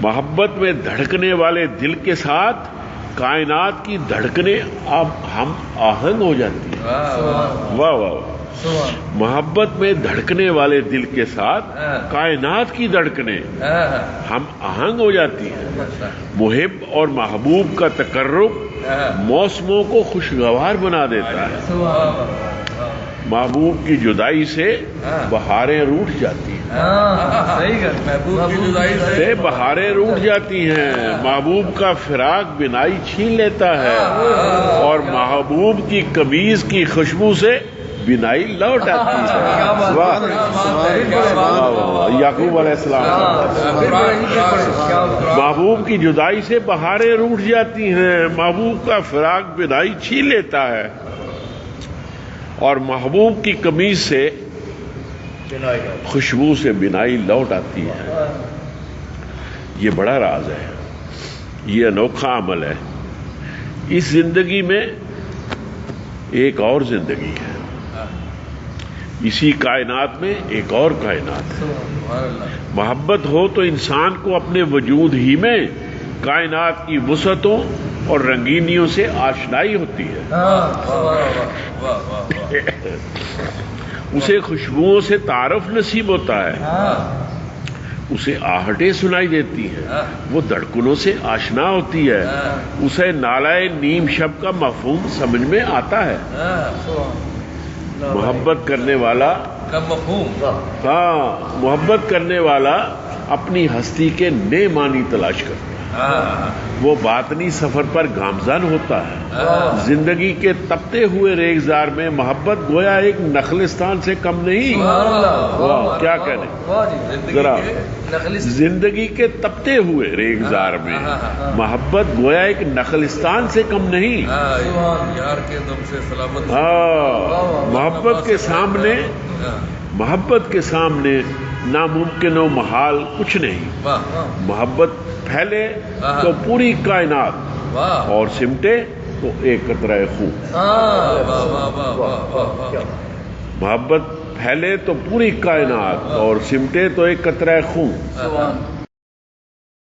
محبت میں دھڑکنے والے دل کے ساتھ کائنات کی دھڑکنیں اب ہم آہنگ ہو جاتی ہیں. واہ واہ. محبت میں دھڑکنے والے دل کے ساتھ کائنات کی دھڑکنیں ہم آہنگ ہو جاتی ہیں. محب اور محبوب کا تقرب موسموں کو خوشگوار بنا دیتا ہے. محبوب کی جدائی سے بہاریں روٹھ جاتی ہیں. محبوب کی جدائی سے بہاریں روٹھ جاتی ہیں. محبوب کا فراق بینائی چھین لیتا ہے اور محبوب کی قمیض کی خوشبو سے بینائی لوٹ آتی ہے. یعقوب علیہ السلام. محبوب کی جدائی سے بہاریں روٹھ جاتی ہیں. محبوب کا فراق بینائی چھین لیتا ہے اور محبوب کی قمیض سے خوشبو سے بینائی لوٹ آتی ہے. یہ بڑا راز ہے, یہ انوکھا عمل ہے. اس زندگی میں ایک اور زندگی ہے, اسی کائنات میں ایک اور کائنات ہے. محبت ہو تو انسان کو اپنے وجود ہی میں کائنات کی وسعتوں اور رنگینیوں سے آشنائی ہوتی ہے. اسے خوشبوؤں سے تعارف نصیب ہوتا ہے, اسے آہٹیں سنائی دیتی ہیں, وہ دھڑکنوں سے آشنا ہوتی ہے, اسے نالائے نیم شب کا مفہوم سمجھ میں آتا ہے. محبت کرنے والا محبت کرنے والا اپنی ہستی کے نئے معنی تلاش کرتا ہے. وہ باطنی سفر پر گامزن ہوتا ہے. زندگی کے تپتے ہوئے ریگزار میں محبت گویا ایک نخلستان سے کم نہیں. کیا کہنے ذرا, زندگی کے تپتے ہوئے ریگزار میں محبت گویا ایک نخلستان سے کم نہیں. محبت کے سامنے ناممکن و محال کچھ نہیں. محبت پھیلے تو پوری کائنات اور سمٹے تو ایک قطرہ خون. محبت پھیلے تو پوری کائنات اور سمٹے تو ایک قطرہ خون.